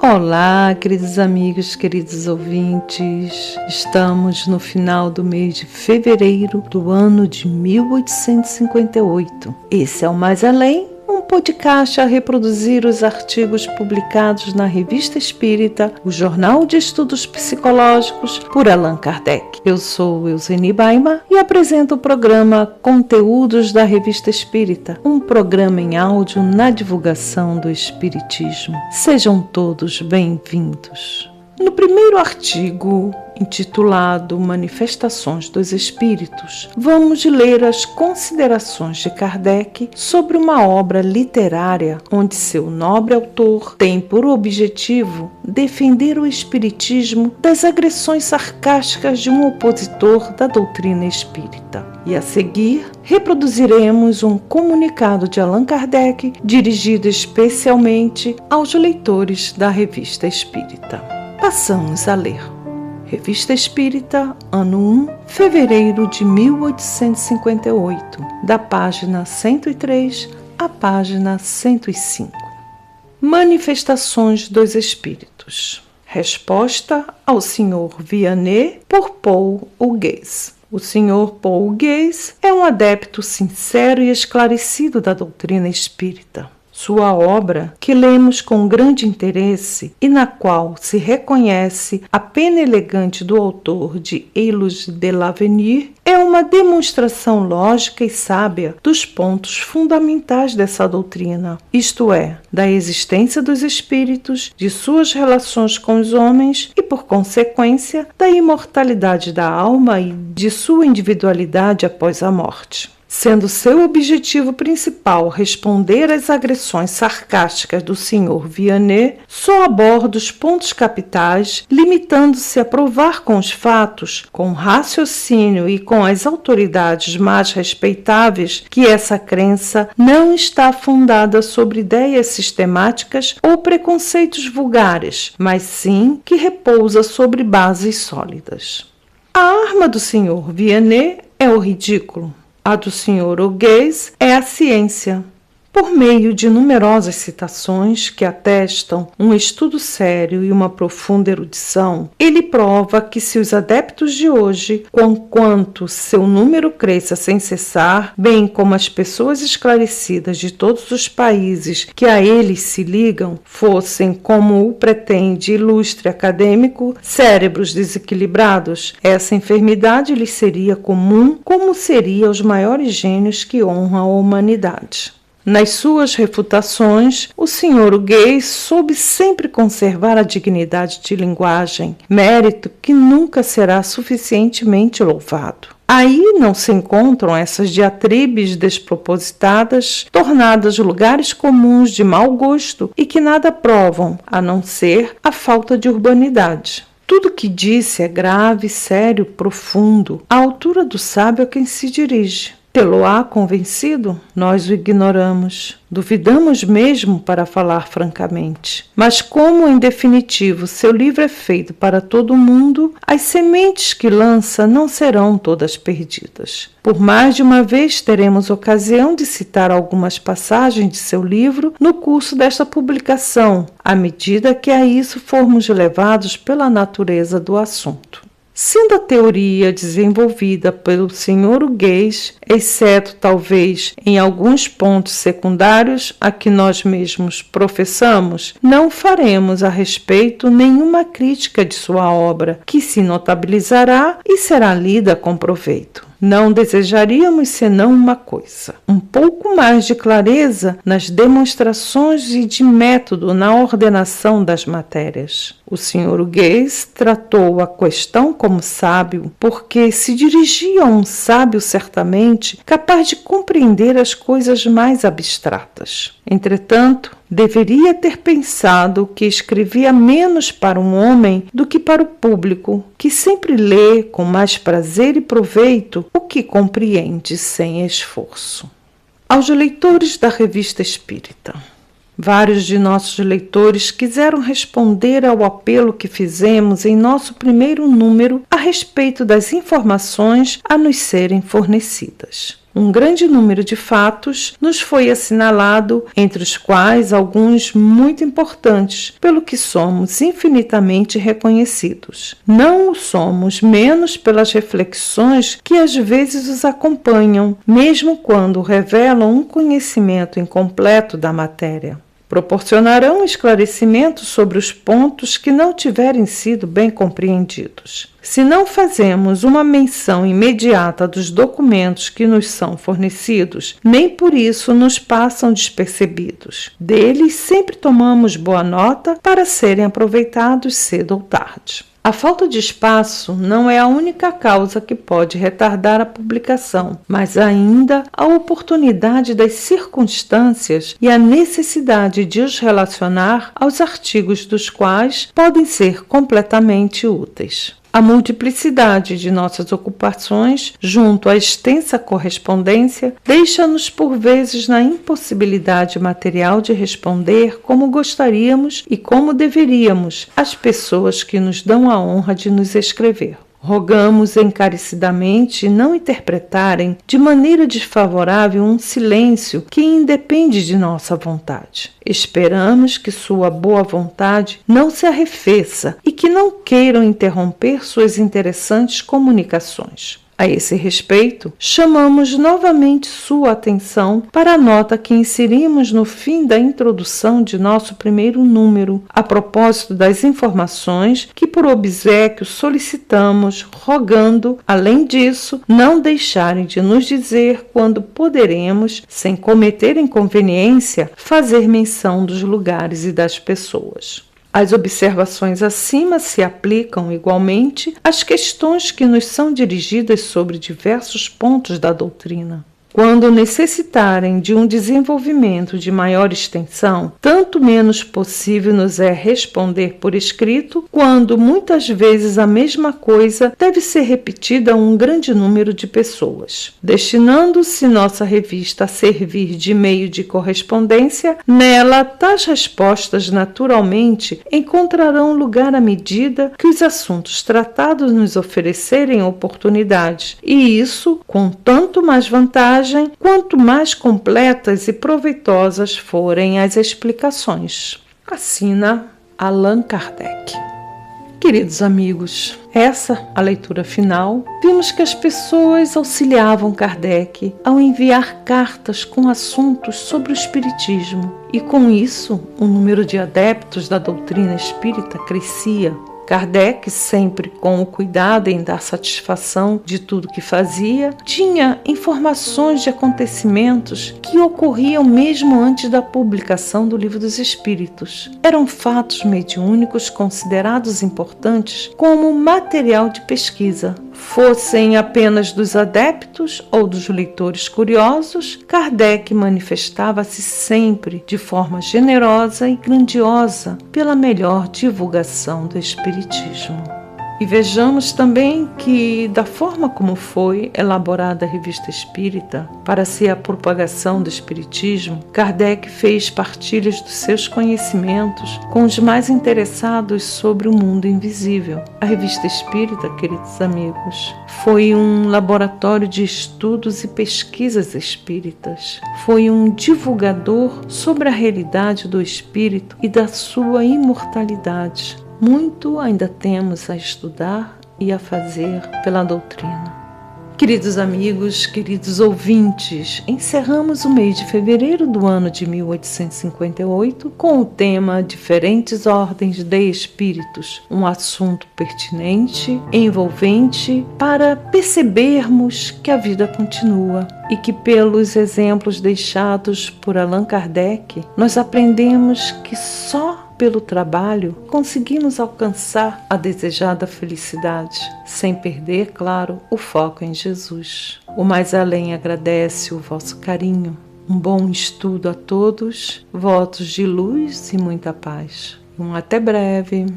Olá, queridos amigos, queridos ouvintes. Estamos no final do mês de fevereiro do ano de 1858. Esse é o Mais Além, um podcast a reproduzir os artigos publicados na Revista Espírita, o Jornal de Estudos Psicológicos, por Allan Kardec. Eu sou Euseni Baima e apresento o programa Conteúdos da Revista Espírita, um programa em áudio na divulgação do Espiritismo. Sejam todos bem-vindos. No primeiro artigo, intitulado Manifestações dos Espíritos, vamos ler as considerações de Kardec sobre uma obra literária onde seu nobre autor tem por objetivo defender o espiritismo das agressões sarcásticas de um opositor da doutrina espírita. E a seguir, reproduziremos um comunicado de Allan Kardec dirigido especialmente aos leitores da Revista Espírita. Passamos a ler. Revista Espírita, ano 1, fevereiro de 1858, da página 103 à página 105. Manifestações dos Espíritos. Resposta ao Sr. Vianney por Paul Hugues. O Sr. Paul Hugues é um adepto sincero e esclarecido da doutrina espírita. Sua obra, que lemos com grande interesse e na qual se reconhece a pena elegante do autor de Eloge de l'Avenir, é uma demonstração lógica e sábia dos pontos fundamentais dessa doutrina, isto é, da existência dos espíritos, de suas relações com os homens e, por consequência, da imortalidade da alma e de sua individualidade após a morte. Sendo seu objetivo principal responder às agressões sarcásticas do Sr. Vianney, só aborda os pontos capitais, limitando-se a provar com os fatos, com raciocínio e com as autoridades mais respeitáveis que essa crença não está fundada sobre ideias sistemáticas ou preconceitos vulgares, mas sim que repousa sobre bases sólidas. A arma do Sr. Vianney é o ridículo. A do Sr. Hugues é a ciência. Por meio de numerosas citações que atestam um estudo sério e uma profunda erudição, ele prova que se os adeptos de hoje, conquanto seu número cresça sem cessar, bem como as pessoas esclarecidas de todos os países que a eles se ligam, fossem, como o pretende ilustre acadêmico, cérebros desequilibrados, essa enfermidade lhes seria comum, como seria aos maiores gênios que honram a humanidade. Nas suas refutações, o Sr. Hugues soube sempre conservar a dignidade de linguagem, mérito que nunca será suficientemente louvado. Aí não se encontram essas diatribes despropositadas, tornadas lugares comuns de mau gosto e que nada provam, a não ser a falta de urbanidade. Tudo que disse é grave, sério, profundo, à altura do sábio a quem se dirige. Tê-lo-á convencido? Nós o ignoramos. Duvidamos mesmo, para falar francamente. Mas como, em definitivo, seu livro é feito para todo mundo, as sementes que lança não serão todas perdidas. Por mais de uma vez teremos ocasião de citar algumas passagens de seu livro no curso desta publicação, à medida que a isso formos levados pela natureza do assunto. Sendo a teoria desenvolvida pelo Sr. Hugues, exceto talvez em alguns pontos secundários a que nós mesmos professamos, não faremos a respeito nenhuma crítica de sua obra, que se notabilizará e será lida com proveito. Não desejaríamos senão uma coisa: um pouco mais de clareza nas demonstrações e de método na ordenação das matérias. O Sr. Hugues tratou a questão como sábio, porque se dirigia a um sábio certamente capaz de compreender as coisas mais abstratas. Entretanto, deveria ter pensado que escrevia menos para um homem do que para o público, que sempre lê com mais prazer e proveito o que compreende sem esforço. Aos leitores da Revista Espírita. Vários de nossos leitores quiseram responder ao apelo que fizemos em nosso primeiro número a respeito das informações a nos serem fornecidas. Um grande número de fatos nos foi assinalado, entre os quais alguns muito importantes, pelo que somos infinitamente reconhecidos. Não o somos menos pelas reflexões que às vezes os acompanham, mesmo quando revelam um conhecimento incompleto da matéria. Proporcionarão esclarecimento sobre os pontos que não tiverem sido bem compreendidos. Se não fazemos uma menção imediata dos documentos que nos são fornecidos, nem por isso nos passam despercebidos. Deles sempre tomamos boa nota para serem aproveitados cedo ou tarde. A falta de espaço não é a única causa que pode retardar a publicação, mas ainda a oportunidade das circunstâncias e a necessidade de os relacionar aos artigos dos quais podem ser completamente úteis. A multiplicidade de nossas ocupações, junto à extensa correspondência, deixa-nos por vezes na impossibilidade material de responder como gostaríamos e como deveríamos às pessoas que nos dão a honra de nos escrever. Rogamos encarecidamente não interpretarem de maneira desfavorável um silêncio que independe de nossa vontade. Esperamos que sua boa vontade não se arrefeça e que não queiram interromper suas interessantes comunicações. A esse respeito, chamamos novamente sua atenção para a nota que inserimos no fim da introdução de nosso primeiro número, a propósito das informações que por obséquio solicitamos, rogando, além disso, não deixarem de nos dizer quando poderemos, sem cometer inconveniência, fazer menção dos lugares e das pessoas. As observações acima se aplicam igualmente às questões que nos são dirigidas sobre diversos pontos da doutrina. Quando necessitarem de um desenvolvimento de maior extensão, tanto menos possível nos é responder por escrito, quando muitas vezes a mesma coisa deve ser repetida a um grande número de pessoas. Destinando-se nossa revista a servir de meio de correspondência, nela tais respostas naturalmente encontrarão lugar à medida que os assuntos tratados nos oferecerem oportunidade, e isso com tanto mais vantagem quanto mais completas e proveitosas forem as explicações. Assina Allan Kardec. Queridos amigos, essa a leitura final. Vimos que as pessoas auxiliavam Kardec ao enviar cartas com assuntos sobre o espiritismo, e com isso o número de adeptos da doutrina espírita crescia. Kardec, sempre com o cuidado em dar satisfação de tudo que fazia, tinha informações de acontecimentos que ocorriam mesmo antes da publicação do Livro dos Espíritos. Eram fatos mediúnicos considerados importantes como material de pesquisa. Fossem apenas dos adeptos ou dos leitores curiosos, Kardec manifestava-se sempre de forma generosa e grandiosa pela melhor divulgação do Espiritismo. E vejamos também que, da forma como foi elaborada a Revista Espírita para ser a propagação do Espiritismo, Kardec fez partilhas dos seus conhecimentos com os mais interessados sobre o mundo invisível. A Revista Espírita, queridos amigos, foi um laboratório de estudos e pesquisas espíritas. Foi um divulgador sobre a realidade do espírito e da sua imortalidade. Muito ainda temos a estudar e a fazer pela doutrina. Queridos amigos, queridos ouvintes, encerramos o mês de fevereiro do ano de 1858 com o tema Diferentes Ordens de Espíritos, um assunto pertinente, envolvente, para percebermos que a vida continua e que pelos exemplos deixados por Allan Kardec, nós aprendemos que só pelo trabalho, conseguimos alcançar a desejada felicidade, sem perder, claro, o foco em Jesus. O Mais Além agradece o vosso carinho. Um bom estudo a todos, votos de luz e muita paz. Até breve.